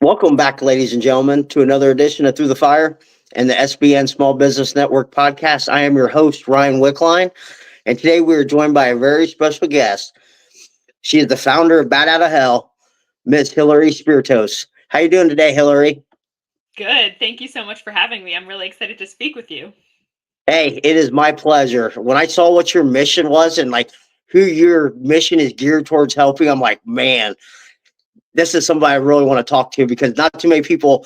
Welcome back, ladies and gentlemen, to another edition of Through the Fire and the SBN Small Business Network podcast. I am your host, Ryan Wickline, and today we are joined by a very special guest. She is the founder of Bat Outta Hell, Miss Hillary Spiritos. How you doing today, Hillary? Good. Thank you so much for having me. I'm really excited to speak with you. Hey, it is my pleasure. When I saw what your mission was and like who your mission is geared towards helping, I'm like, man, this is somebody I really want to talk to because not too many people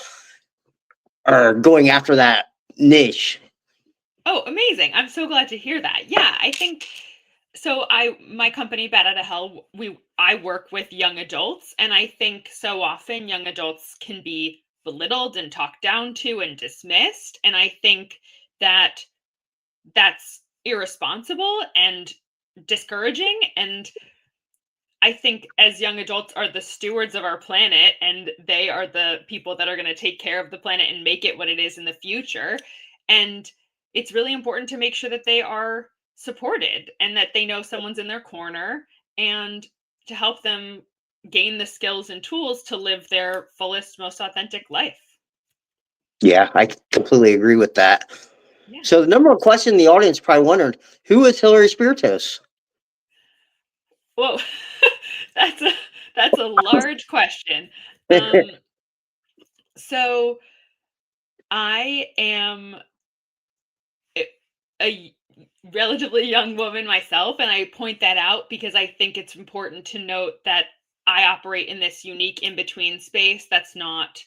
are going after that niche. Oh, amazing. I'm so glad to hear that. Yeah, I think so. My company Bat Outta Hell, I work with young adults, and I think so often young adults can be belittled and talked down to and dismissed, and I think that that's irresponsible and discouraging. And I think as young adults are the stewards of our planet, and they are the people that are going to take care of the planet and make it what it is in the future. And it's really important to make sure that they are supported and that they know someone's in their corner, and to help them gain the skills and tools to live their fullest, most authentic life. Yeah, I completely agree with that. Yeah. So the number one question the audience probably wondered, who is Hillary Spiritos? Whoa. that's a that's a large question. Um, so I am a relatively young woman myself, and I point that out because I think it's important to note that I operate in this unique in between space that's not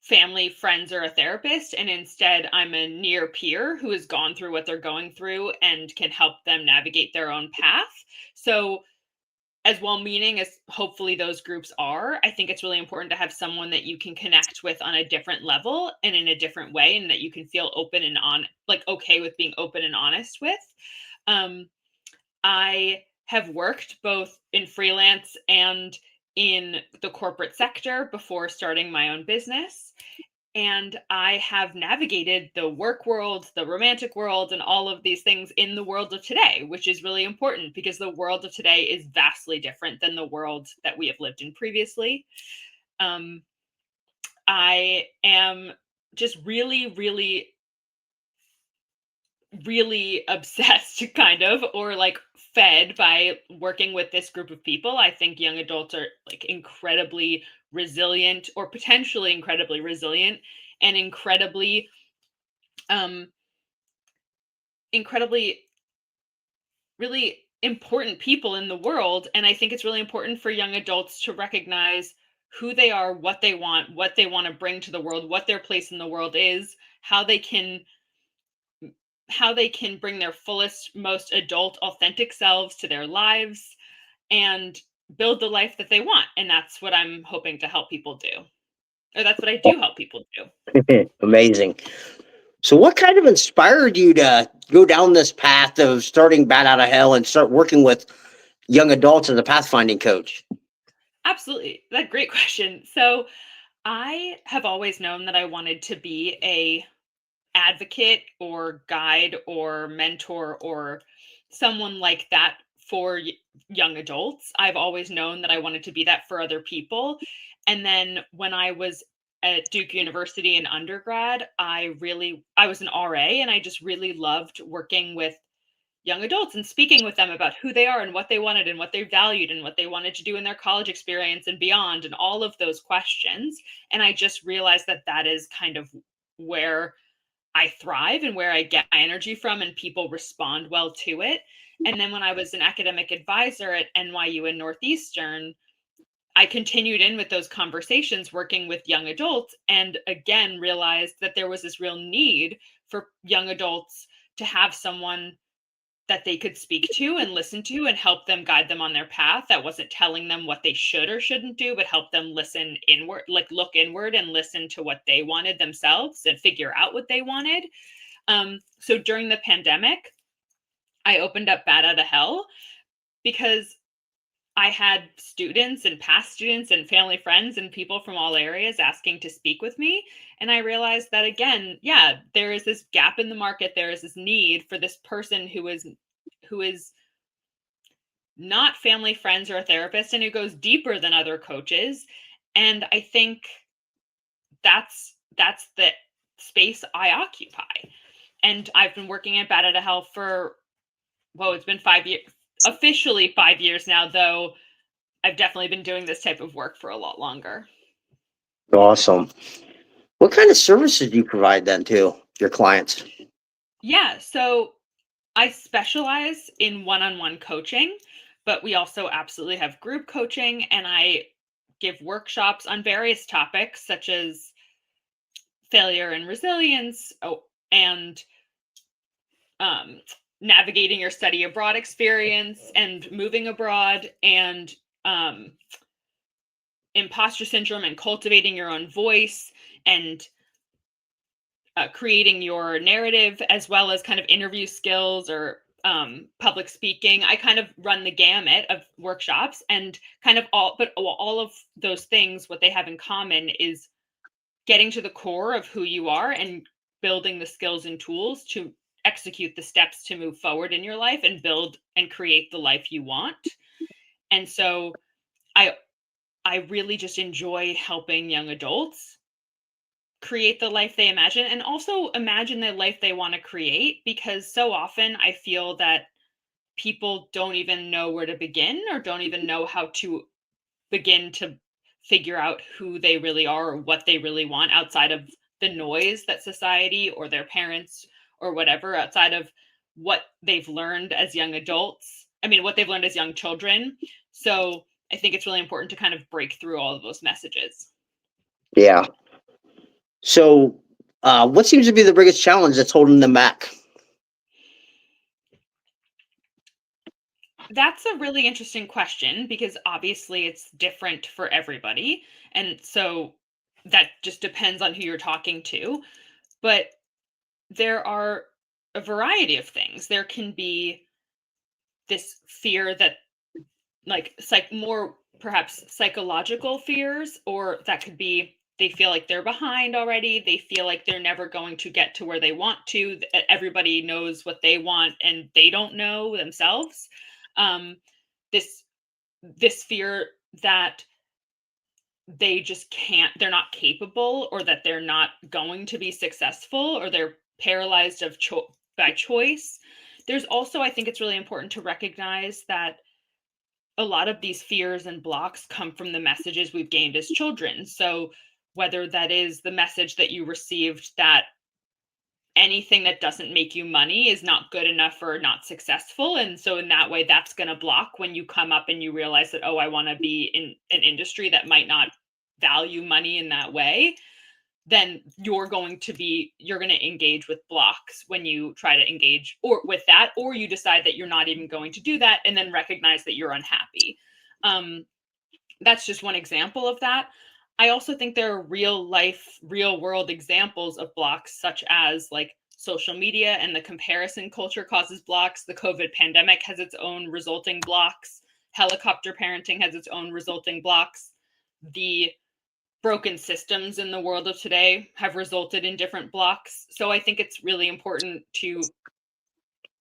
family, friends, or a therapist, and instead I'm a near peer who has gone through what they're going through and can help them navigate their own path. So as well meaning as hopefully those groups are, I think it's really important to have someone that you can connect with on a different level and in a different way, and that you can feel open and okay with being open and honest with. Um, I have worked both in freelance and in the corporate sector before starting my own business. And I have navigated the work world, the romantic world, and all of these things in the world of today, which is really important because the world of today is vastly different than the world that we have lived in previously. Um, I am just really, really, really obsessed, kind of, or like fed by working with this group of people. I think young adults are like incredibly resilient, or potentially incredibly resilient, and um, incredibly, really important people in the world. And I think it's really important for young adults to recognize who they are, what they want to bring to the world, what their place in the world is, how they can bring their fullest, most adult, authentic selves to their lives and build the life that they want. And that's what I'm hoping to help people do. Or that's what I do help people do. Amazing. So what kind of inspired you to go down this path of starting Bat Out of Hell and start working with young adults as a pathfinding coach? Absolutely. That great question. So I have always known that I wanted to be a advocate or guide or mentor or someone like that for young adults. I've always known that I wanted to be that for other people. And then when I was at Duke University in undergrad, I was an RA, and I just really loved working with young adults and speaking with them about who they are and what they wanted and what they valued and what they wanted to do in their college experience and beyond, and all of those questions. And I just realized that that is kind of where I thrive and where I get my energy from, and people respond well to it. And then when I was an academic advisor at NYU and Northeastern, I continued in with those conversations working with young adults, and again realized that there was this real need for young adults to have someone that they could speak to and listen to and help them, guide them on their path, that wasn't telling them what they should or shouldn't do, but help them listen inward, like look inward and listen to what they wanted themselves and figure out what they wanted. So during the pandemic, I opened up Bat Outta Hell because I had students and past students and family friends and people from all areas asking to speak with me. And I realized that, again, yeah, there is this gap in the market. There is this need for this person who is not family, friends, or a therapist, and who goes deeper than other coaches. And I think that's the space I occupy. And I've been working at Bat Outta Hell for, well, it's been 5 years, officially 5 years now, though I've definitely been doing this type of work for a lot longer. Awesome. What kind of services do you provide then to your clients? Yeah, so I specialize in one-on-one coaching, but we also absolutely have group coaching, and I give workshops on various topics such as failure and resilience, and um, navigating your study abroad experience and moving abroad, and um, imposter syndrome and cultivating your own voice, and creating your narrative, as well as kind of interview skills or public speaking. I kind of run the gamut of workshops, and kind of all of those things, what they have in common is getting to the core of who you are and building the skills and tools to execute the steps to move forward in your life and build and create the life you want. And so I I really just enjoy helping young adults create the life they imagine, and also imagine the life they want to create, because so often I feel that people don't even know where to begin, or don't even know how to begin to figure out who they really are or what they really want outside of the noise that society or their parents or whatever, outside of what they've learned as young adults. I mean, what they've learned as young children. So I think it's really important to kind of break through all of those messages. Yeah. So, what seems to be the biggest challenge that's holding them back? That's a really interesting question, because obviously it's different for everybody. And so that just depends on who you're talking to. But there are a variety of things. There can be this fear that, like, more perhaps psychological fears, or that could be they feel like they're behind already. They feel like they're never going to get to where they want to. Everybody knows what they want and they don't know themselves. Um, this this fear that they just can't, they're not capable, or that they're not going to be successful, or they're paralyzed by choice. There's also, I think it's really important to recognize that a lot of these fears and blocks come from the messages we've gained as children. So whether that is the message that you received that anything that doesn't make you money is not good enough or not successful, and so in that way that's going to block when you come up and you realize that, oh, I want to be in an industry that might not value money in that way. Then you're going to engage with blocks when you try to engage or with that, or you decide that you're not even going to do that and then recognize that you're unhappy. um, that's just one example of that. I also think there are real life, real world examples of blocks, such as like social media and the comparison culture causes blocks. The COVID pandemic has its own resulting blocks. Helicopter parenting has its own resulting blocks. The broken systems in the world of today have resulted in different blocks. So I think it's really important to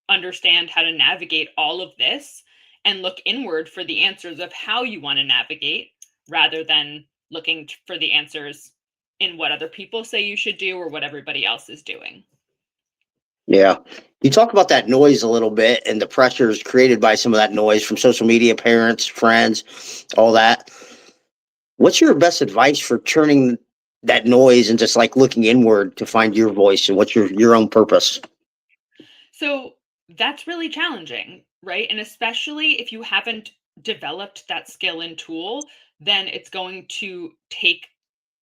understand how to navigate all of this and look inward for the answers of how you want to navigate, rather than looking for the answers in what other people say you should do or what everybody else is doing. Yeah. You talk about that noise a little bit and the pressures created by some of that noise from social media, parents, friends, all that. What's your best advice for turning that noise and just like looking inward to find your voice and what's your own purpose? So that's really challenging, right? And especially if you haven't developed that skill and tool, then it's going to take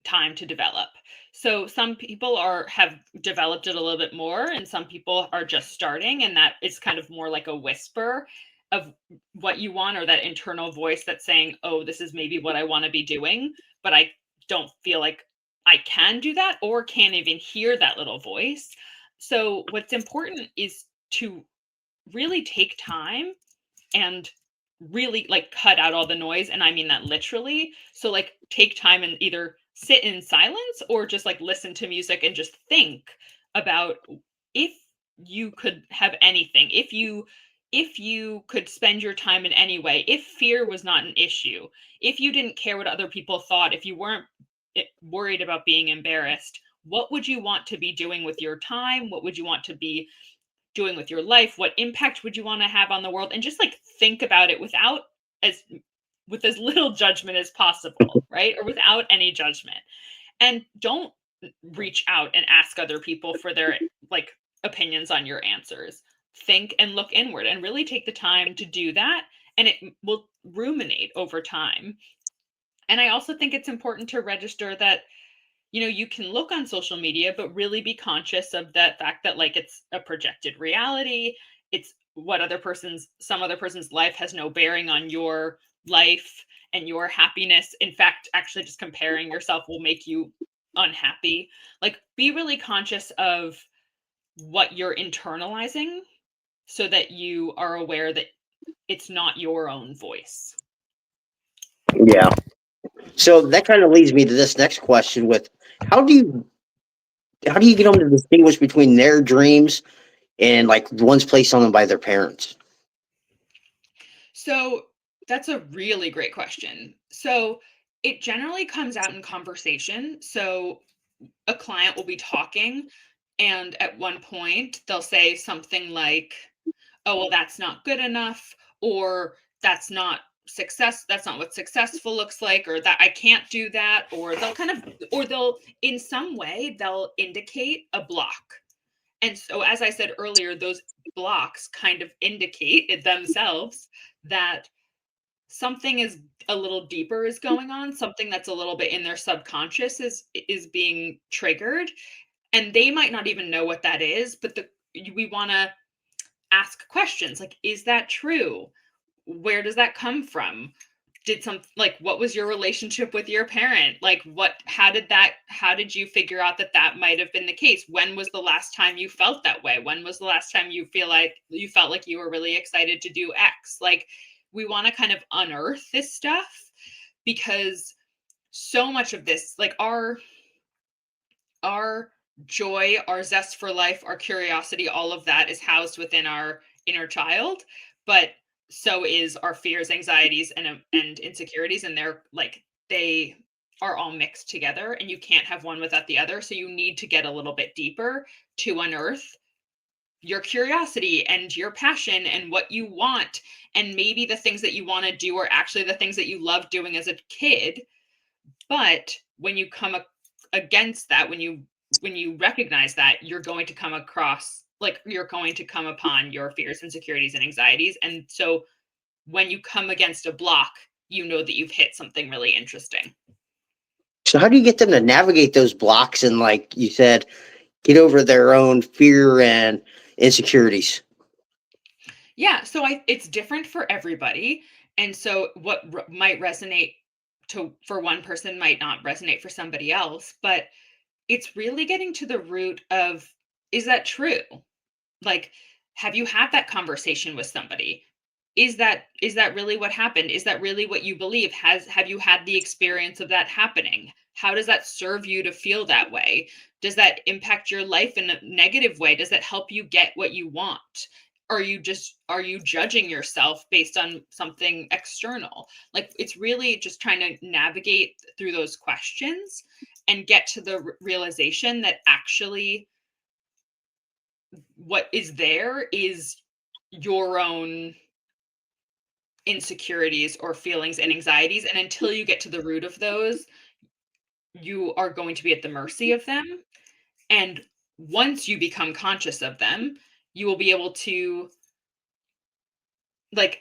time to develop. So some people have developed it a little bit more, and some people are just starting, and that is kind of more like a whisper of what you want, or that internal voice that's saying, "Oh, this is maybe what I want to be doing, but I don't feel like I can do that, or can't even hear that little voice." So what's important is to really take time and really like cut out all the noise, and I mean that literally. So like take time and either sit in silence or just like listen to music and just think about, if you could have anything, if you could spend your time in any way, if fear was not an issue, if you didn't care what other people thought, if you weren't worried about being embarrassed, what would you want to be doing with your time? What would you want to be doing with your life? What impact would you want to have on the world? And just like think about it as with as little judgment as possible, right? Or without any judgment. And don't reach out and ask other people for their like opinions on your answers. Think and look inward and really take the time to do that, and it will ruminate over time. And I also think it's important to register that you can look on social media, but really be conscious of that fact that like it's a projected reality. It's some other person's life has no bearing on your life and your happiness. In fact, actually just comparing yourself will make you unhappy. Like be really conscious of what you're internalizing so that you are aware that it's not your own voice. Yeah. So that kind of leads me to this next question with how do you how do you get them to distinguish between their dreams and like the ones placed on them by their parents? So that's a really great question. So it generally comes out in conversation. So a client will be talking, and at one point they'll say something like, "Oh, well, that's not good enough," or that's not what successful looks like, or that I can't do that, or they'll in some way they'll indicate a block. And so, as I said earlier, those blocks kind of indicate it themselves that something is a little deeper is going on, something that's a little bit in their subconscious is being triggered, and they might not even know what that is, but we want to ask questions like, is that true? Where does that come from? What was your relationship with your parent? Like how did you figure out that that might have been the case? When was the last time you felt that way? When was the last time you felt like you were really excited to do X? Like we want to kind of unearth this stuff because so much of this, like our joy, our zest for life, our curiosity, all of that is housed within our inner child, but so is our fears, anxieties, and insecurities, and they are all mixed together, and you can't have one without the other. So you need to get a little bit deeper to unearth your curiosity and your passion and what you want, and maybe the things that you want to do are actually the things that you love doing as a kid. But when you against that, when you recognize that, you're going to come upon your fears, insecurities, and anxieties. And so when you come against a block, you know that you've hit something really interesting. So how do you get them to navigate those blocks and like you said, get over their own fear and insecurities? Yeah, so it's different for everybody. And so might resonate to for one person might not resonate for somebody else, but it's really getting to the root of, is that true? Like, have you had that conversation with somebody? Is that really what happened? Is that really what you believe? Have you had the experience of that happening? How does that serve you to feel that way? Does that impact your life in a negative way? Does that help you get what you want? Are you judging yourself based on something external? Like it's really just trying to navigate through those questions and get to the realization that actually what is there is your own insecurities or feelings and anxieties, and until you get to the root of those, you are going to be at the mercy of them. And once you become conscious of them, you will be able to like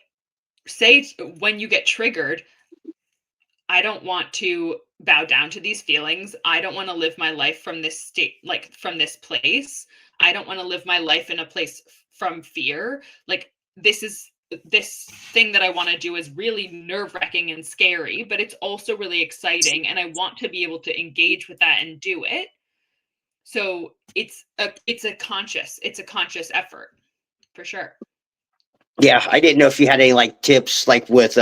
when you get triggered, I don't want to bow down to these feelings. I don't want to live my life from this state, like from this place. I don't want to live my life in a place from fear. Like this thing that I want to do is really nerve-wracking and scary, but it's also really exciting, and I want to be able to engage with that and do it. So it's a conscious effort for sure. Yeah, I didn't know if you had any like tips like with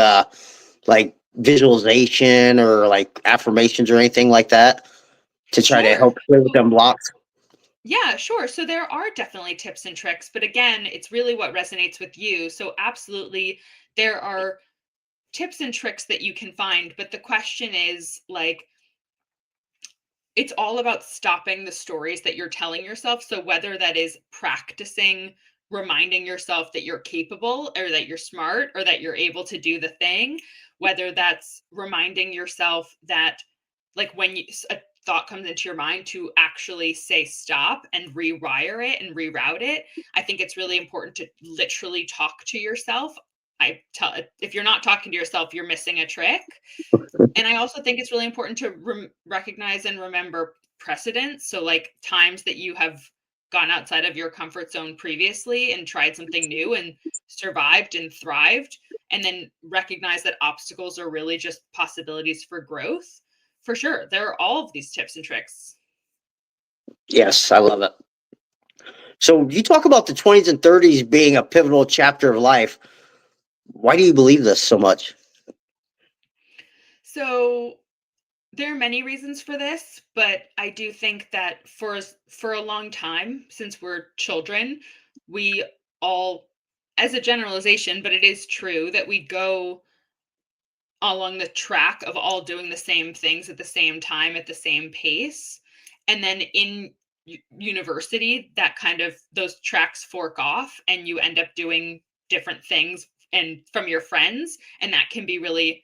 like visualization or like affirmations or anything like that to try to Sure. help clear with them blocks. Yeah, sure. So there are definitely tips and tricks, but again, it's really what resonates with you. So absolutely, there are tips and tricks that you can find, but the question is like, it's all about stopping the stories that you're telling yourself. So whether that is practicing reminding yourself that you're capable or that you're smart or that you're able to do the thing, whether that's reminding yourself that, like, when a thought comes into your mind, to actually say stop and rewire it and reroute it. I think it's really important to literally talk to yourself. I tell, if you're not talking to yourself, you're missing a trick. And I also think it's really important to recognize and remember precedents. So, like, times that you have gone outside of your comfort zone previously and tried something new and survived and thrived, and then recognize that obstacles are really just possibilities for growth. For sure, there are all of these tips and tricks. Yes, I love it. So you talk about the 20s and 30s being a pivotal chapter of life. Why do you believe this so much? So, there are many reasons for this, but I do think that for a long time, since we're children, we all, as a generalization, but it is true that we go along the track of all doing the same things at the same time at the same pace. And then in university, that kind of, those tracks fork off and you end up doing different things and from your friends, and that can be really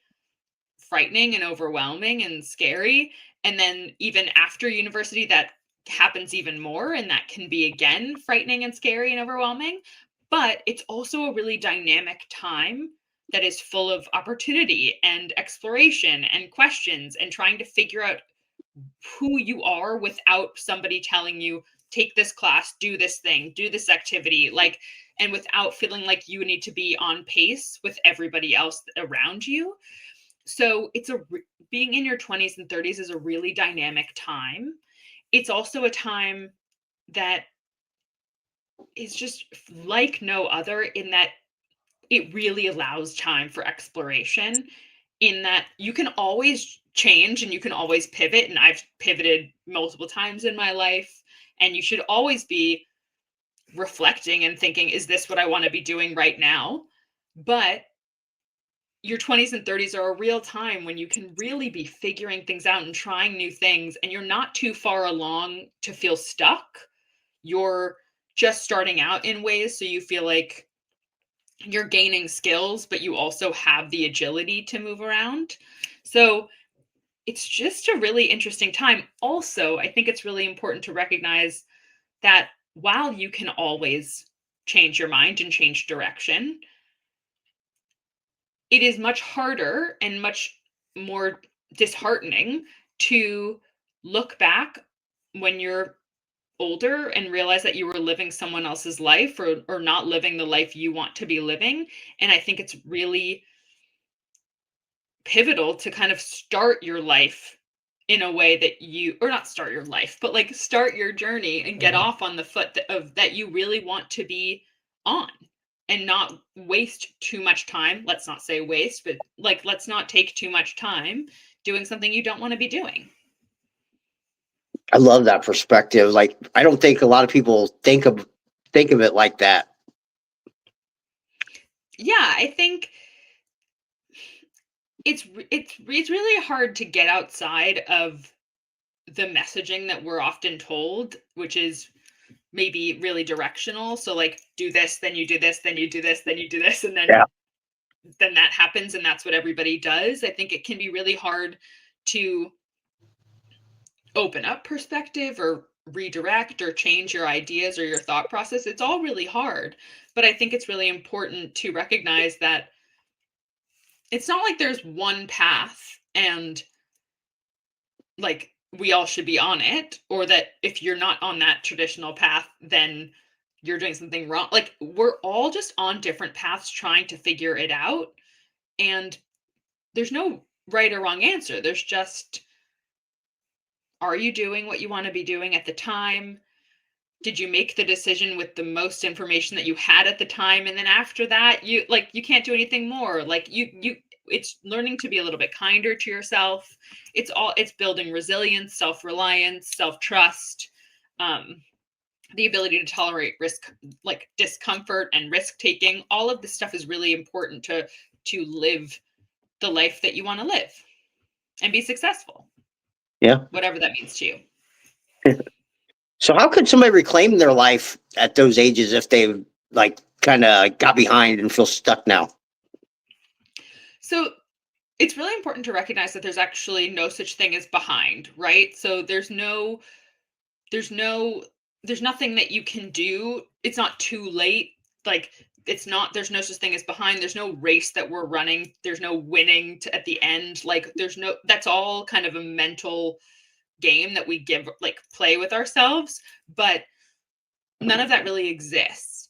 frightening and overwhelming and scary. And then even after university, that happens even more, and that can be again frightening and scary and overwhelming. But it's also a really dynamic time that is full of opportunity and exploration and questions and trying to figure out who you are without somebody telling you, take this class, do this thing, do this activity, like, and without feeling like you need to be on pace with everybody else around you. So it's being in your 20s and 30s is a really dynamic time. It's also a time that is just like no other, in that it really allows time for exploration, in that you can always change and you can always pivot, and I've pivoted multiple times in my life, and you should always be reflecting and thinking, is this what I want to be doing right now? But your 20s and 30s are a real time when you can really be figuring things out and trying new things, and you're not too far along to feel stuck. You're just starting out in ways so you feel like you're gaining skills, but you also have the agility to move around. So it's just a really interesting time. Also, I think it's really important to recognize that while you can always change your mind and change direction, it is much harder and much more disheartening to look back when you're older and realize that you were living someone else's life, or not living the life you want to be living. And I think it's really pivotal to kind of start your life in a way that you, or not start your life, but like start your journey and get off on the foot that you really want to be on, and not waste too much time. Let's not say waste, but like, let's not take too much time doing something you don't want to be doing. I love that perspective. Like, I don't think a lot of people think of it like that. Yeah, I think it's really hard to get outside of the messaging that we're often told, which is maybe really directional. So, like, do this, then you do this, then you do this, then you do this, and Yeah. then that happens, and that's what everybody does. I think it can be really hard to open up perspective or redirect or change your ideas or your thought process. It's all really hard. But I think it's really important to recognize that it's not like there's one path and, like, we all should be on it, or that if you're not on that traditional path, then you're doing something wrong. Like, we're all just on different paths trying to figure it out. And there's no right or wrong answer. There's just, are you doing what you want to be doing at the time? Did you make the decision with the most information that you had at the time? And then after that, you can't do anything more. Like, it's learning to be a little bit kinder to yourself. It's building resilience, self-reliance, self-trust, um, the ability to tolerate risk, like discomfort and risk taking. All of this stuff is really important to live the life that you want to live and be successful. Yeah. whatever that means to you. So how could somebody reclaim their life at those ages if they've like kind of got behind and feel stuck now? So it's really important to recognize that there's actually no such thing as behind, right? So there's no there's nothing that you can do. It's not too late. Like there's no such thing as behind. There's no race that we're running. There's no winning at the end. Like that's all kind of a mental game that we play with ourselves, but none of that really exists.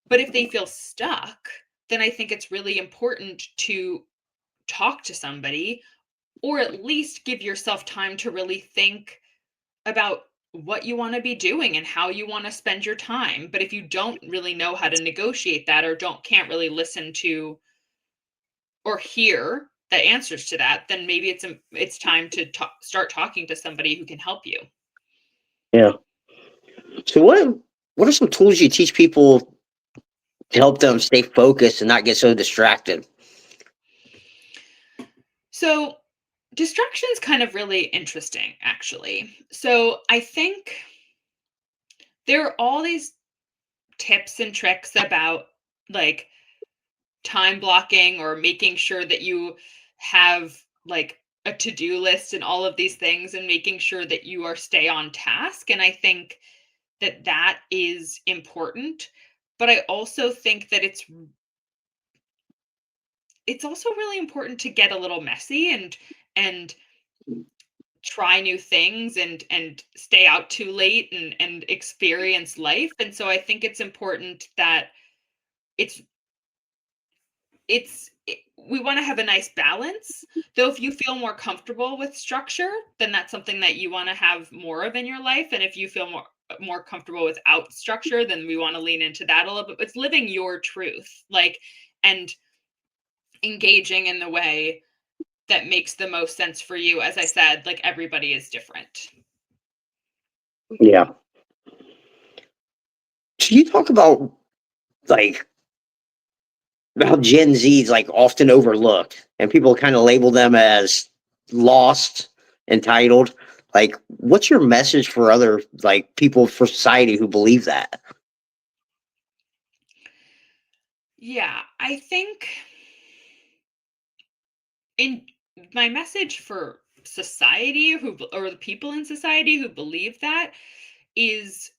But if they feel stuck, then I think it's really important to talk to somebody, or at least give yourself time to really think about what you want to be doing and how you want to spend your time. But if you don't really know how to negotiate that, or can't really listen to or hear the answers to that, then maybe it's time to start talking to somebody who can help you. Yeah. So what are some tools you teach people to help them stay focused and not get so distracted? So distraction's kind of really interesting, actually. So I think there are all these tips and tricks about like time blocking, or making sure that you have like a to-do list and all of these things, and making sure that you are stay on task. And I think that is important, but I also think that it's also really important to get a little messy and try new things and stay out too late and experience life. And so I think it's important that it's we want to have a nice balance. Though if you feel more comfortable with structure, then that's something that you want to have more of in your life. And if you feel more comfortable without structure, then we want to lean into that a little bit. It's living your truth, and engaging in the way that makes the most sense for you. As I said, like, everybody is different. Yeah. Can you talk about like how Gen Z is like often overlooked and people kind of label them as lost, entitled? Like, what's your message for other like people for society who believe that? Yeah, I think in my message for society, or the people in society who believe that, is,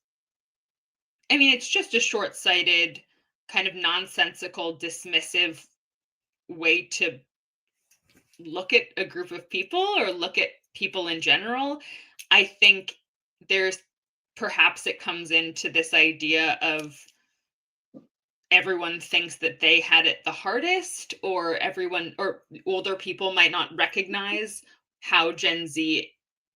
I mean, it's just a short-sighted, kind of nonsensical, dismissive way to look at a group of people, or look at people in general. I think there's perhaps it comes into this idea of everyone thinks that they had it the hardest, or older people might not recognize how Gen Z,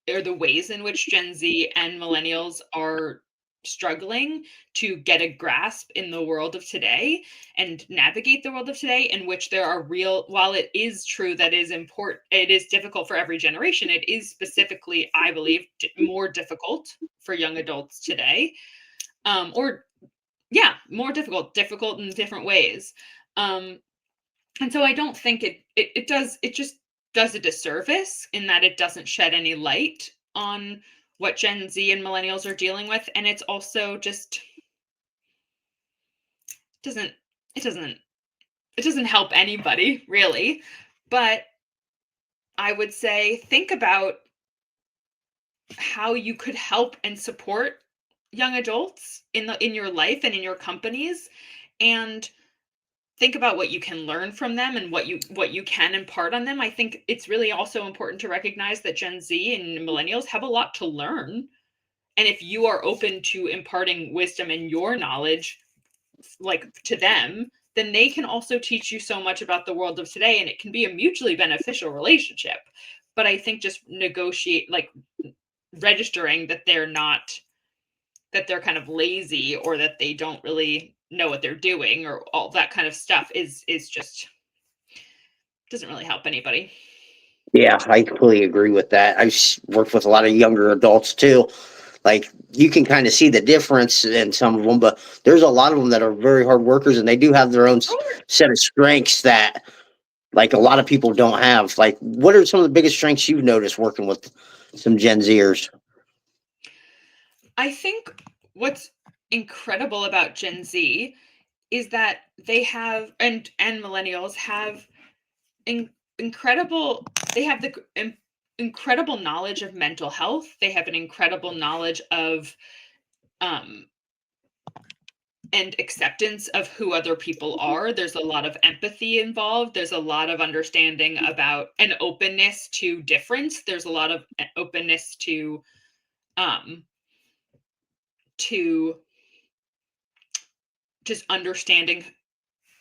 or the ways in which Gen Z and millennials are struggling to get a grasp in the world of today and navigate the world of today, in which there are while it is true that it is difficult for every generation, it is specifically, I believe, more difficult for young adults today. Or Yeah, more difficult in different ways. Um, and so I don't think it just does a disservice in that it doesn't shed any light on what Gen Z and millennials are dealing with. And it's also just doesn't it doesn't it doesn't help anybody really. But I would say, think about how you could help and support young adults in your life and in your companies, and think about what you can learn from them and what you can impart on them. I think it's really also important to recognize that Gen Z and millennials have a lot to learn. And if you are open to imparting wisdom and your knowledge, like, to them, then they can also teach you so much about the world of today, and it can be a mutually beneficial relationship. But I think just registering that they're kind of lazy, or that they don't really know what they're doing, or all that kind of stuff, is just doesn't really help anybody. Yeah, I completely agree with that. I've worked with a lot of younger adults too. Like, you can kind of see the difference in some of them, but there's a lot of them that are very hard workers and they do have their own Sure. set of strengths that like a lot of people don't have? Like, what are some of the biggest strengths you've noticed working with some Gen Zers? I think what's incredible about Gen Z is that they have and millennials have in, incredible they have the incredible knowledge of mental health. They have an incredible knowledge of um and acceptance of who other people are. There's a lot of empathy involved. There's a lot of understanding about an openness to difference. There's a lot of openness um to just understanding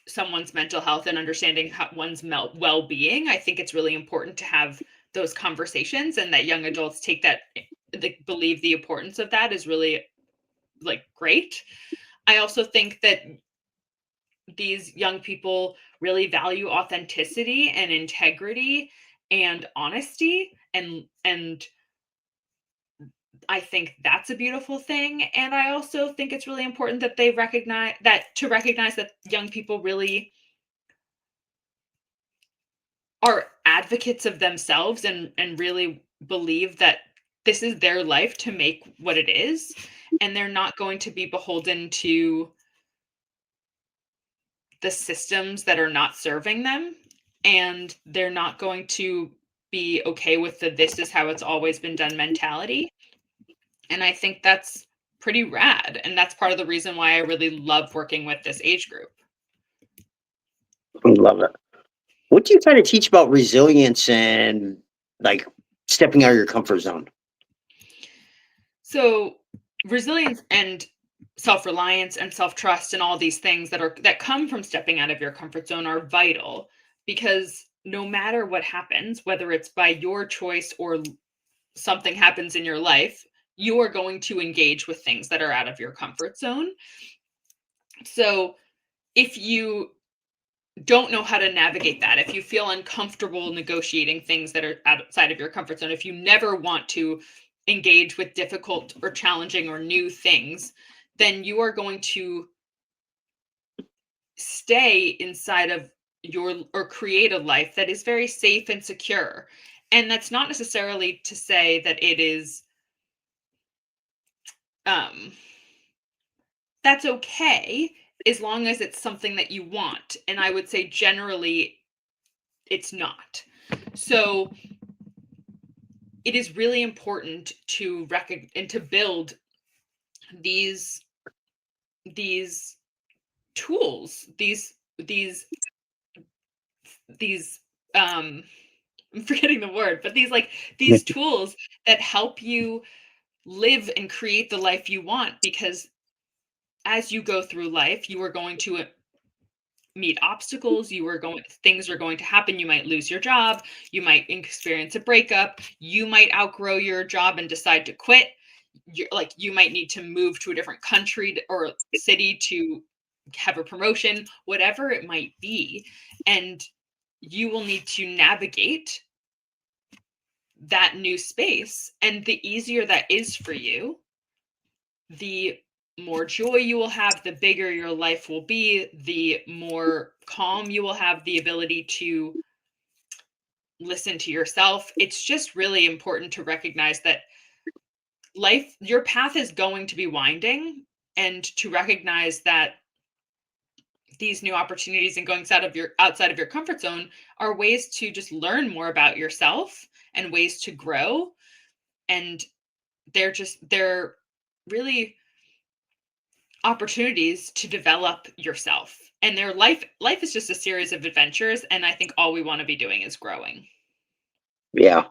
someone's mental health and understanding how one's well-being. I think it's really important to have those conversations, and that young adults take that, they believe the importance of that is really like great. I also think that these young people really value authenticity and integrity and honesty, and I think that's a beautiful thing. And I also think it's really important that they recognize that young people really are advocates of themselves, and really believe that this is their life to make what it is, and they're not going to be beholden to the systems that are not serving them, and they're not going to be okay with the "this is how it's always been done" mentality. And I think that's pretty rad, and that's part of the reason why I really love working with this age group. I love it. What do you kind of teach about resilience and like stepping out of your comfort zone? So, resilience and self-reliance and self-trust and all these things that come from stepping out of your comfort zone are vital, because no matter what happens, whether it's by your choice or something happens in your life, you are going to engage with things that are out of your comfort zone. So, if you don't know how to navigate that, if you feel uncomfortable negotiating things that are outside of your comfort zone, if you never want to engage with difficult or challenging or new things, then you are going to stay inside of your or create a life that is very safe and secure. And that's not necessarily to say that it is um that's okay, as long as it's something that you want. And I would say generally it's not. So it is really important to recognize and to build these these tools, these I'm forgetting the word, but these tools that help you live and create the life you want, because as you go through life, you are going to meet obstacles, things are going to happen. You might lose your job, you might experience a breakup, you might outgrow your job and decide to quit. You might need to move to a different country or city to have a promotion, whatever it might be. And you will need to navigate that new space. And the easier that is for you, the more joy you will have, the bigger your life will be, the more calm you will have, the ability to listen to yourself. It's just really important to recognize that your path is going to be winding, and to recognize that these new opportunities and going outside of your comfort zone are ways to just learn more about yourself and ways to grow. And they're really opportunities to develop yourself. And their life is just a series of adventures, and I think all we want to be doing is growing. Yeah.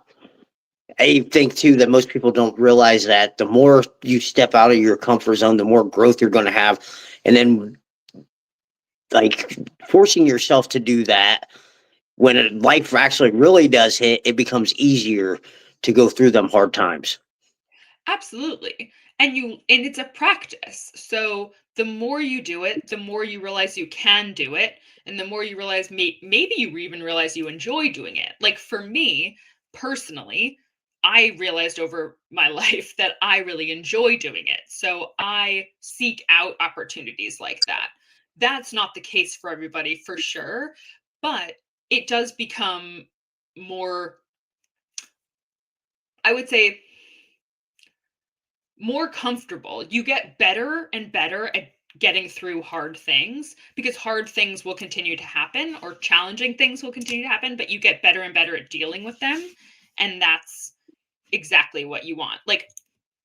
I think too that most people don't realize that the more you step out of your comfort zone, the more growth you're going to have. And then, like, forcing yourself to do that when life actually really does hit, it becomes easier to go through them hard times. Absolutely. And it's a practice. So the more you do it, the more you realize you can do it, and the more you realize maybe you even realize you enjoy doing it. Like for me personally, I realized over my life that I really enjoy doing it. So I seek out opportunities like that. That's not the case for everybody for sure, but it does become more, I would say, more comfortable. You get better and better at getting through hard things, because hard things will continue to happen, or challenging things will continue to happen, but you get better and better at dealing with them. And that's exactly what you want. Like,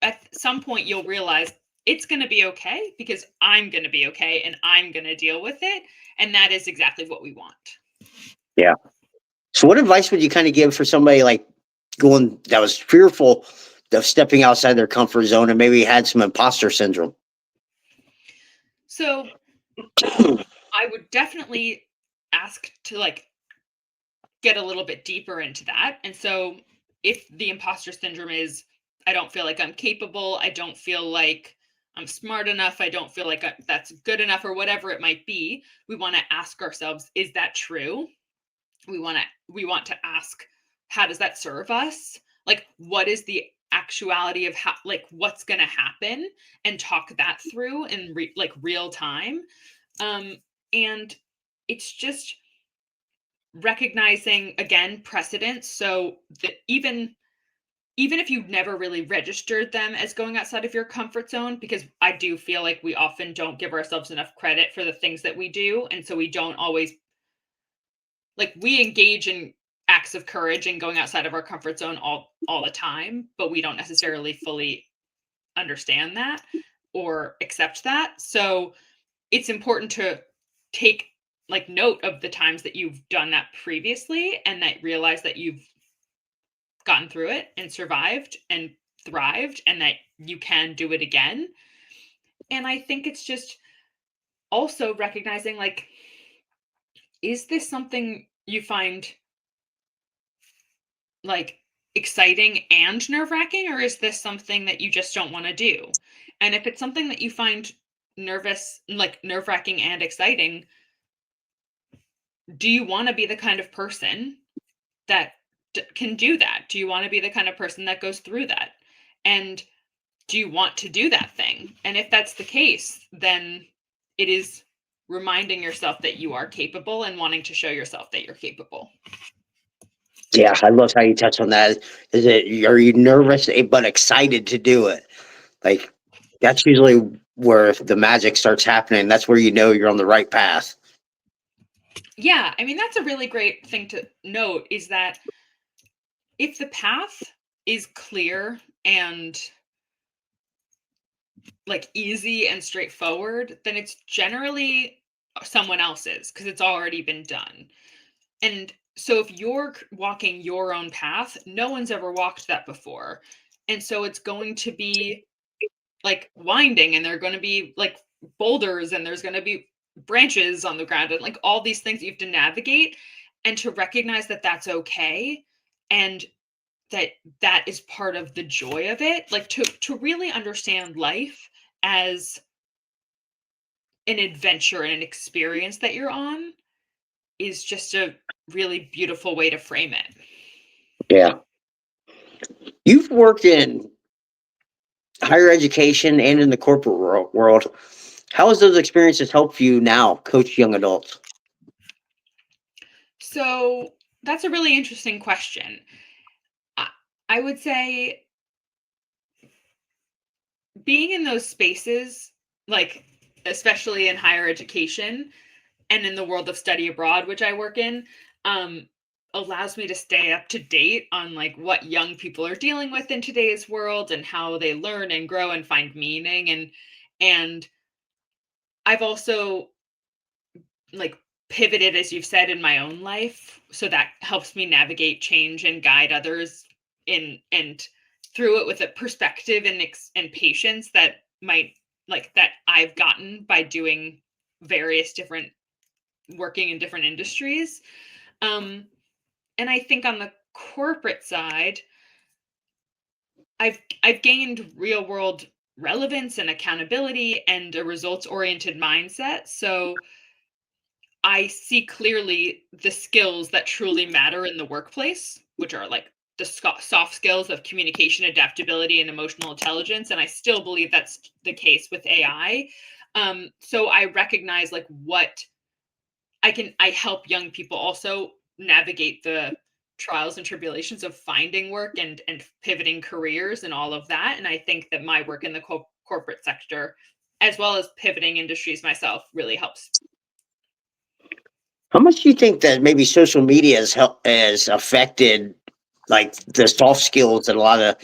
at some point you'll realize it's going to be okay, because I'm going to be okay and I'm going to deal with it. And that is exactly what we want. Yeah. So what advice would you kind of give for somebody like going that was fearful of stepping outside their comfort zone and maybe had some imposter syndrome? So I would definitely ask to like get a little bit deeper into that. And so if the imposter syndrome is, I don't feel like I'm capable, I don't feel like I'm smart enough, I don't feel like that's good enough, or whatever it might be, we want to ask ourselves, is that true? We want to ask, how does that serve us? Like, what is the actuality of how, like, what's going to happen, and talk that through in like real time. And it's just recognizing, again, precedents, so that even if you've never really registered them as going outside of your comfort zone, because I do feel like we often don't give ourselves enough credit for the things that we do, and so we don't always, like, we engage in acts of courage and going outside of our comfort zone all the time, but we don't necessarily fully understand that or accept that. So it's important to take like note of the times that you've done that previously, and that realize that you've gotten through it and survived and thrived, and that you can do it again. And I think it's just also recognizing, like, is this something you find like exciting and nerve-wracking, or is this something that you just don't want to do? And if it's something that you find nerve-wracking and exciting, do you want to be the kind of person that can do that? Do you want to be the kind of person that goes through that? And do you want to do that thing? And if that's the case, then it is reminding yourself that you are capable and wanting to show yourself that you're capable. Yeah, I love how you touch on that. Is it are you nervous but excited to do it? Like that's usually where the magic starts happening. That's where you know you're on the right path. Yeah, I mean, that's a really great thing to note, is that if the path is clear and like easy and straightforward, then it's generally someone else's, because it's already been done. And so if you're walking your own path, no one's ever walked that before. And so it's going to be like winding, and there are going to be like boulders, and there's going to be branches on the ground, and like all these things you have to navigate, and to recognize that that's okay, and that that is part of the joy of it, like to really understand life as an adventure and an experience that you're on, is just a really beautiful way to frame it. Yeah. You've worked in higher education and in the corporate world. How has those experiences helped you now coach young adults? So that's a really interesting question. I, I would say being in those spaces, like especially in higher education and in the world of study abroad, which I work in, um, allows me to stay up to date on like what young people are dealing with in today's world, and how they learn and grow and find meaning. And I've also like pivoted, as you've said, in my own life, so that helps me navigate change and guide others in and through it with a perspective and patience that might, like, that I've gotten by doing various different, working in different industries. um and I think on the corporate side, I've gained real world relevance and accountability and a results oriented mindset. So I see clearly the skills that truly matter in the workplace, which are like the soft skills of communication, adaptability, and emotional intelligence. And I still believe that's the case with AI. So I recognize like what I help young people also navigate the trials and tribulations of finding work and pivoting careers and all of that. And I think that my work in the corporate sector, as well as pivoting industries myself, really helps. How much do you think that maybe social media has affected like the soft skills that a lot of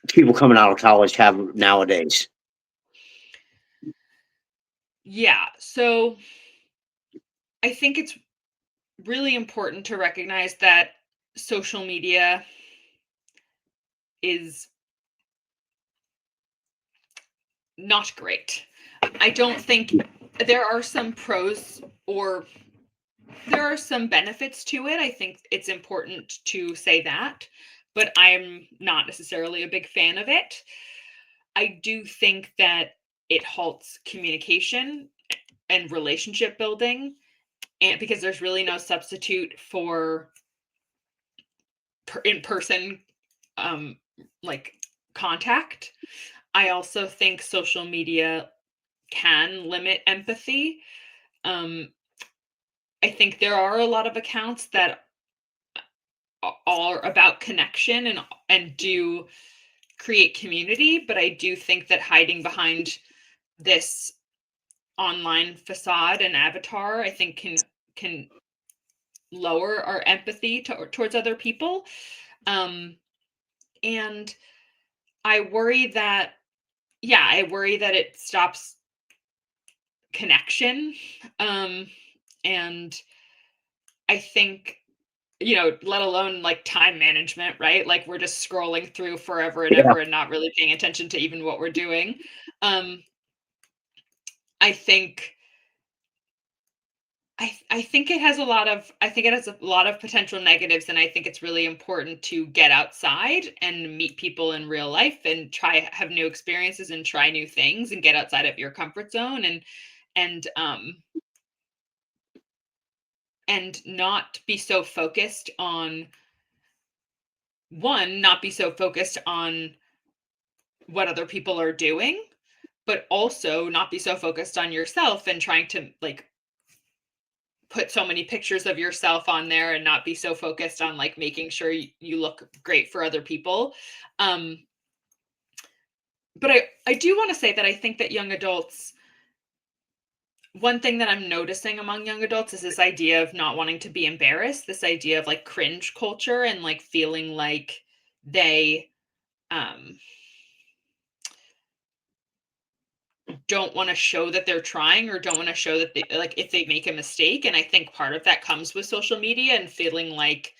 people coming out of college have nowadays? Yeah. So I think it's really important to recognize that social media is not great. I don't think there are some pros or there are some benefits to it. I think it's important to say that, but I'm not necessarily a big fan of it. I do think that it halts communication and relationship building, and because there's really no substitute for in-person um like contact. I also think social media can limit empathy. um I think there are a lot of accounts that are about connection and do create community, but I do think that hiding behind this online facade and avatar, I think can lower our empathy towards other people. um and I worry that, yeah, I worry that it stops connection. Um, and I think, let alone like time management, right? Like we're just scrolling through forever and Yeah. ever and not really paying attention to even what we're doing. Um, I think I think it has a lot of I think it has a lot of potential negatives, and I think it's really important to get outside and meet people in real life and try have new experiences and try new things and get outside of your comfort zone and and not be so focused on not be so focused on what other people are doing, but also not be so focused on yourself and trying to like put so many pictures of yourself on there and not be so focused on like making sure you look great for other people. um but I do want to say that I think that young adults, one thing that I'm noticing among young adults is this idea of not wanting to be embarrassed, this idea of like cringe culture and like feeling like they um don't want to show that they're trying or don't want to show that they like if they make a mistake. And I think part of that comes with social media and feeling like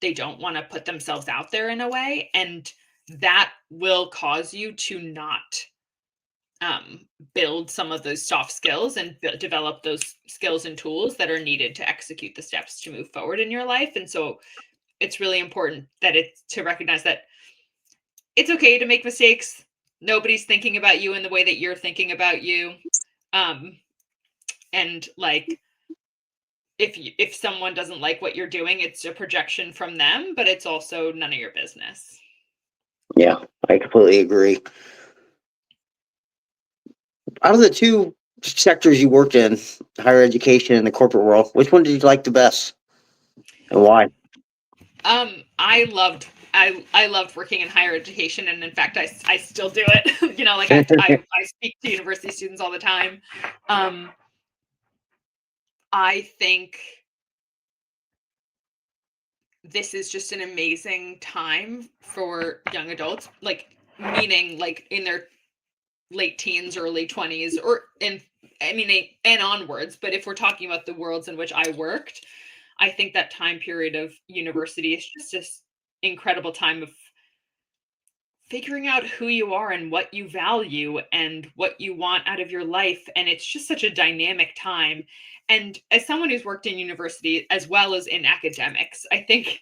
they don't want to put themselves out there in a way, and that will cause you to not build some of those soft skills and develop those skills and tools that are needed to execute the steps to move forward in your life. And so it's really important that it's to recognize that it's okay to make mistakes. Nobody's thinking about you in the way that you're thinking about you. um and like if someone doesn't like what you're doing, it's a projection from them, but it's also none of your business. Yeah, I completely agree. Out of the two sectors you worked in, higher education and the corporate world, which one did you like the best and why? I loved working in higher education, and in fact I still do it. Like I speak to university students all the time. I think this is just an amazing time for young adults, like meaning like in their late teens, early 20s, or in I mean and onwards. But if we're talking about the worlds in which I worked, I think that time period of university is just this incredible time of figuring out who you are and what you value and what you want out of your life. And it's just such a dynamic time. And as someone who's worked in university as well as in academics, I think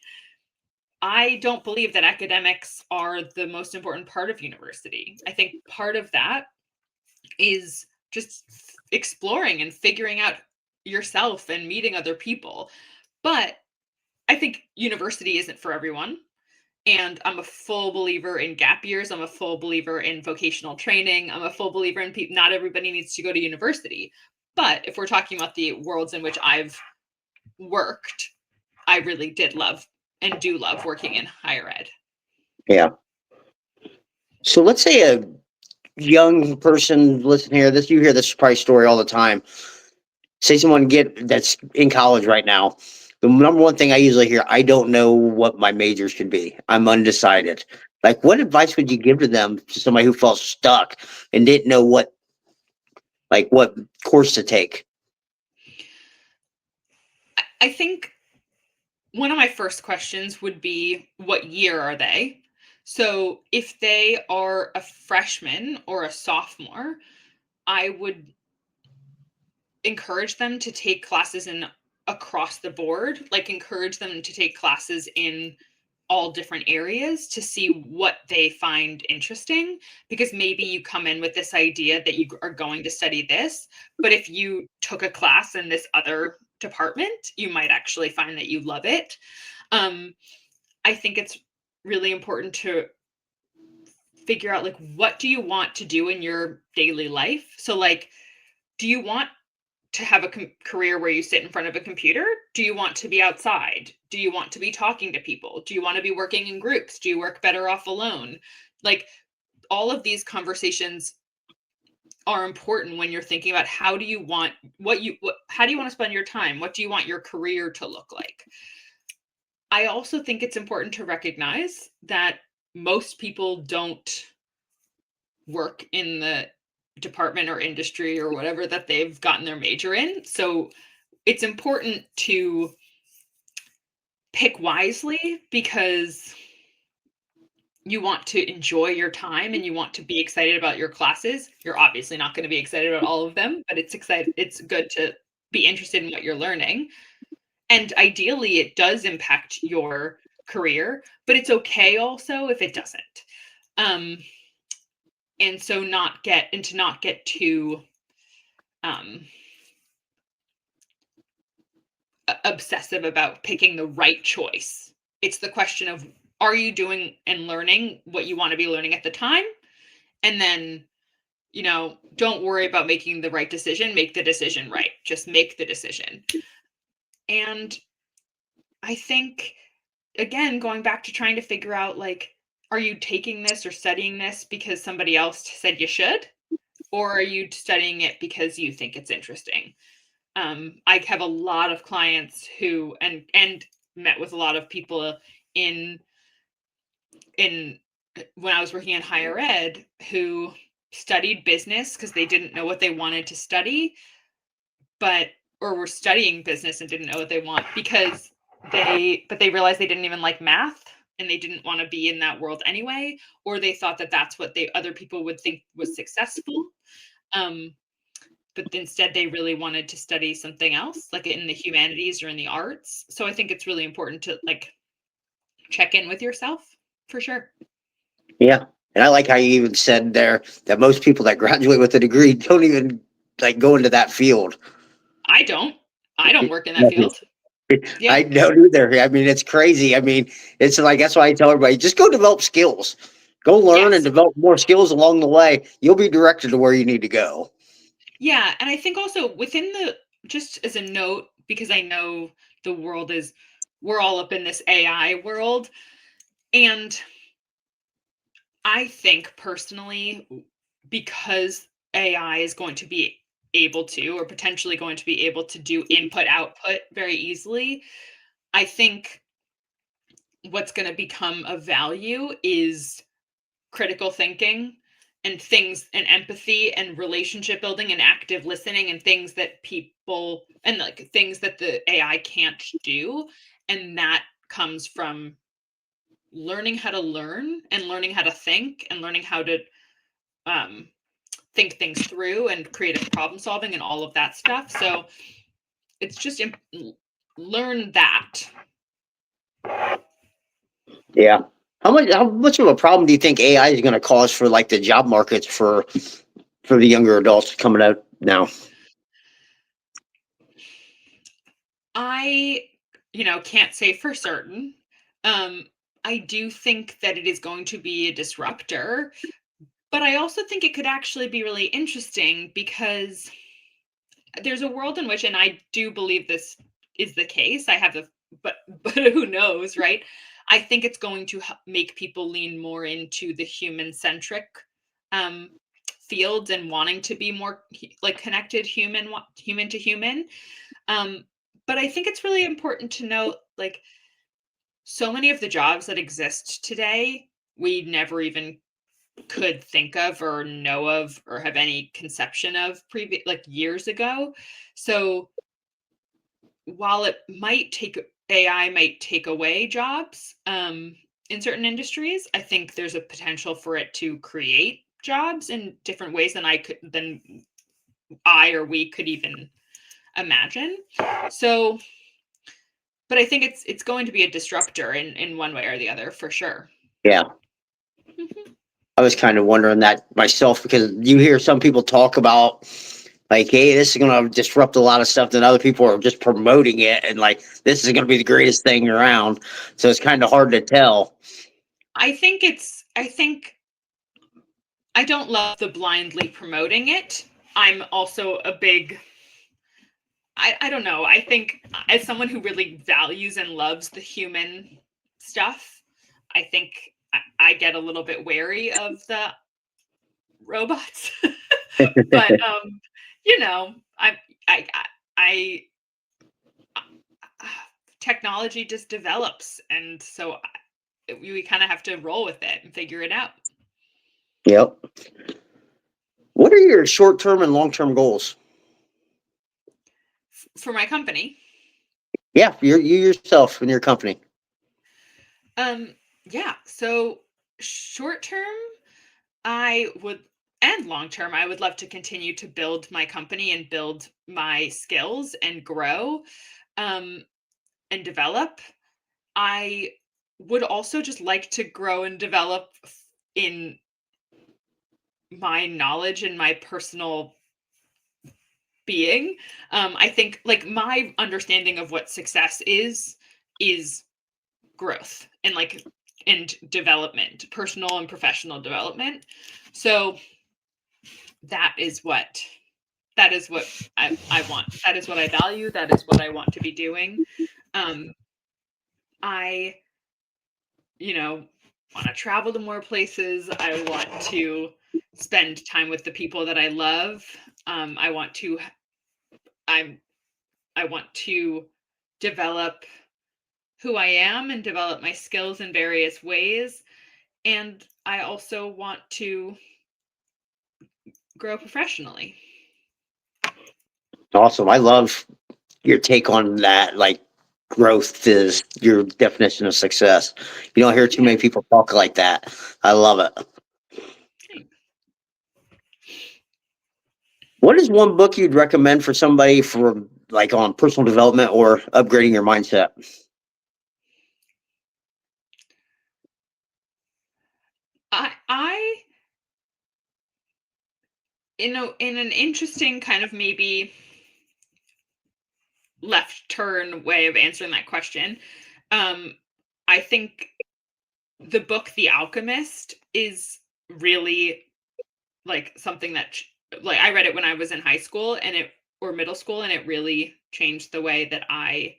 I don't believe that academics are the most important part of university. I think part of that is just exploring and figuring out yourself and meeting other people. But I think university isn't for everyone. And I'm a full believer in gap years. I'm a full believer in vocational training. I'm a full believer in people. Not everybody needs to go to university. But if we're talking about the worlds in which I've worked, I really did love and do love working in higher ed. Yeah. So let's say a young person listen here. You hear this probably story all the time. Say someone that's in college right now. The number one thing I usually hear, I don't know what my major should be. I'm undecided. Like, what advice would you give to them, to somebody who felt stuck and didn't know what course to take? I think one of my first questions would be, what year are they? So if they are a freshman or a sophomore, I would encourage them to take classes in across the board, like encourage them to take classes in all different areas to see what they find interesting, because maybe you come in with this idea that you are going to study this, but if you took a class in this other department, you might actually find that you love it. I think it's really important to figure out, like, what do you want to do in your daily life? So like, do you want to have a career where you sit in front of a computer? Do you want to be outside? Do you want to be talking to people? Do you want to be working in groups? Do you work better off alone? Like, all of these conversations are important when you're thinking about how do you want how do you want to spend your time? What do you want your career to look like? I also think it's important to recognize that most people don't work in the department or industry or whatever that they've gotten their major in. So it's important to pick wisely, because you want to enjoy your time and you want to be excited about your classes. You're obviously not going to be excited about all of them, but it's good to be interested in what you're learning. And ideally it does impact your career, but it's okay also if it doesn't. Um, and so not get too obsessive about picking the right choice. It's the question of, are you doing and learning what you want to be learning at the time? And then, don't worry about making the right decision. Make the decision right. Just make the decision. And I think, again, going back to trying to figure out, like, are you taking this or studying this because somebody else said you should? Or are you studying it because you think it's interesting? I have a lot of clients who and met with a lot of people in when I was working in higher ed, who studied business because they didn't know what they wanted to study, or were studying business and didn't know what they want because they realized they didn't even like math and they didn't want to be in that world anyway, or they thought that that's what other people would think was successful. But instead they really wanted to study something else, like in the humanities or in the arts. So I think it's really important to, like, check in with yourself for sure. Yeah. And I like how you even said there that most people that graduate with a degree don't even like go into that field. I don't work in that field. Yeah. I don't either. I mean, it's crazy. I mean, it's like, that's why I tell everybody, just go develop skills. Go learn and Yes. develop more skills along the way. You'll be directed to where you need to go. Yeah. And I think also just as a note, because I know we're all up in this AI world. And I think personally, because AI is going to be able to, or potentially going to be able to do input output very easily, I think what's going to become of value is critical thinking and things, and empathy and relationship building and active listening, and things that the AI can't do. And that comes from learning how to learn and learning how to think and learning how to um, think things through and creative problem solving and all of that stuff. So it's just learn that. Yeah. How much of a problem do you think AI is going to cause for like the job markets for the younger adults coming out now? I, can't say for certain. Um, I do think that it is going to be a disruptor, but I also think it could actually be really interesting, because there's a world in which, and I do believe this is the case, I have but who knows, right? I think it's going to make people lean more into the human-centric um, fields and wanting to be more like connected human to human. Um, but I think it's really important to note, like, so many of the jobs that exist today, we never even could think of or know of or have any conception of previous like years ago. So while it might take AI might take away jobs in certain industries, I think there's a potential for it to create jobs in different ways than I or we could even imagine. So, but I think it's going to be a disruptor in one way or the other for sure. Yeah. Mhm. I was kind of wondering that myself because you hear some people talk about like, hey, this is going to disrupt a lot of stuff, then other people are just promoting it and like, this is going to be the greatest thing around. So it's kind of hard to tell. I think I don't love the blindly promoting it. I'm also a big I don't know. I think as someone who really values and loves the human stuff, I think I get a little bit wary of the robots. But you know, I I technology just develops, and so we kind of have to roll with it and figure it out. Yep. What are your short term and long term goals? For my company, Yeah, you yourself and your company. um, yeah. So short term, I would, and long term, I would love to continue to build my company and build my skills and grow um, and develop. I would also just like to grow and develop in my knowledge and my personal being. I think like my understanding of what success is growth and development, personal and professional development. So that is what that is what I want. That is what I value. That is what I want to be doing. Um, I, you know, want to travel to more places. I want to spend time with the people that I love. I want to. I'm. I want to develop who I am and develop my skills in various ways. And I also want to grow professionally. Awesome. I love your take on that. Like, growth is your definition of success. You don't hear too Yeah. many people talk like that. I love it. Thanks. What is one book you'd recommend for somebody for like on personal development or upgrading your mindset? I in an interesting kind of maybe left turn way of answering that question. Um, I think the book The Alchemist is really like something that like I read it when I was in high school and it or middle school and it really changed the way that I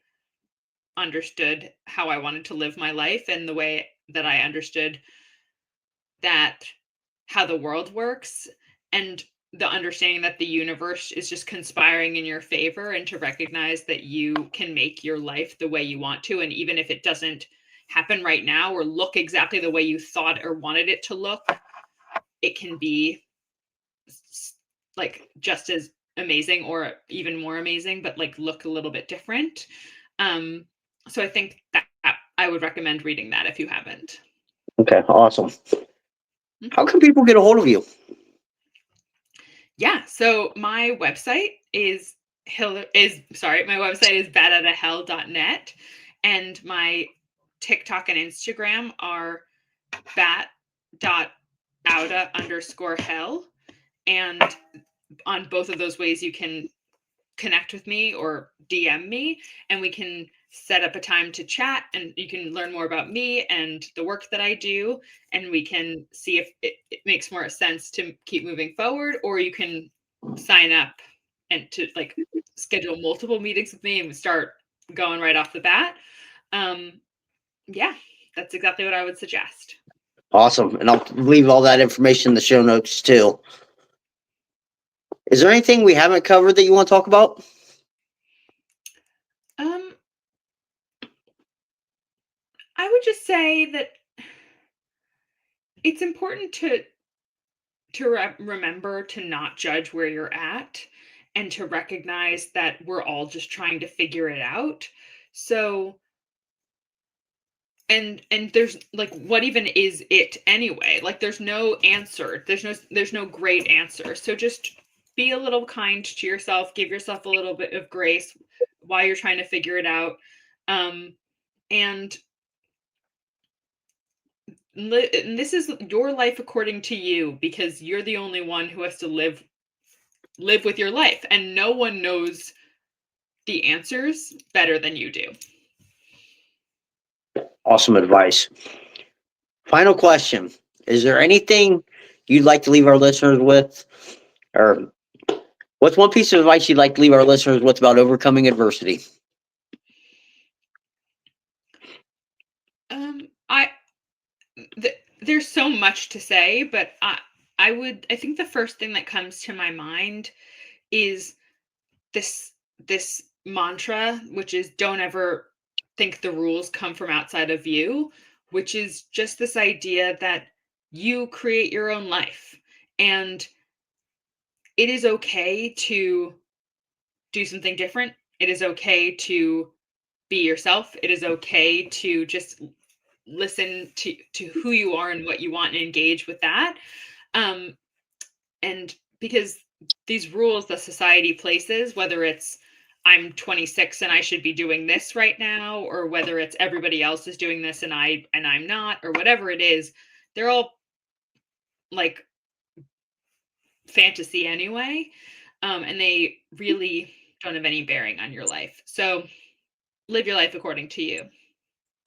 understood how I wanted to live my life and the way that I understood that how the world works and the understanding that the universe is just conspiring in your favor and to recognize that you can make your life the way you want to and even if it doesn't happen right now or look exactly the way you thought or wanted it to look, it can be like just as amazing or even more amazing but like look a little bit different. um so I think that I would recommend reading that if you haven't. Okay, awesome. How Mhm. can people get a hold of you? Yeah, so my website is my website is batoutahell.net and my TikTok and Instagram are bat.outta_hell. And on both of those ways you can connect with me or DM me and we can set up a time to chat and you can learn more about me and the work that I do and we can see if it makes more sense to keep moving forward or you can sign up and to like schedule multiple meetings with me and start going right off the bat. Yeah, that's exactly what I would suggest. Awesome. And I'll leave all that information in the show notes too. Is there anything we haven't covered that you want to talk about? Um, I would just say that it's important to remember to not judge where you're at and to recognize that we're all just trying to figure it out. So, and there's like, what even is it anyway? Like, there's no answer. There's no great answer. So just be a little kind to yourself, give yourself a little bit of grace while you're trying to figure it out. And and this is your life according to you, because you're the only one who has to live with your life, and no one knows the answers better than you do. Awesome advice. Final question. Is there anything you'd like to leave our listeners with? Or what's one piece of advice you'd like to leave our listeners with about overcoming adversity? I there's so much to say, but I think the first thing that comes to my mind is this mantra, which is don't ever think the rules come from outside of you, which is just this idea that you create your own life, and it is okay to do something different. It is okay to be yourself. It is okay to just listen to who you are and what you want and engage with that. Um, and because these rules that society places, whether it's I'm 26 and I should be doing this right now, or whether it's everybody else is doing this and I'm not, or whatever it is, they're all like fantasy anyway. And they really don't have any bearing on your life. So live your life according to you.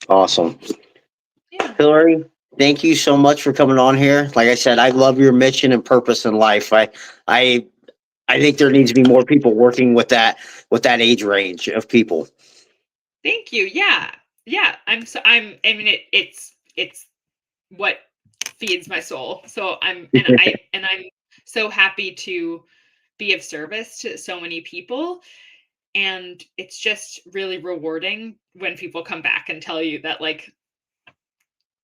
Awesome. Yeah. Hillary, thank you so much for coming on here. Like I said, I love your mission and purpose in life. I I think there needs to be more people working with that age range of people. Thank you. Yeah. Yeah. I mean it's what feeds my soul. So I'm so happy to be of service to so many people, and it's just really rewarding when people come back and tell you that like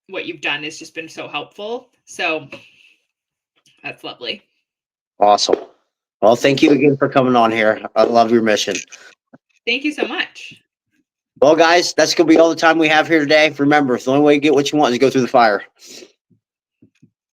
what you've done has just been so helpful. So that's lovely. Awesome. Well, thank you again for coming on here. I love your mission. Thank you so much. Well, guys, that's going to be all the time we have here today. Remember, the only way you get what you want is to go through the fire.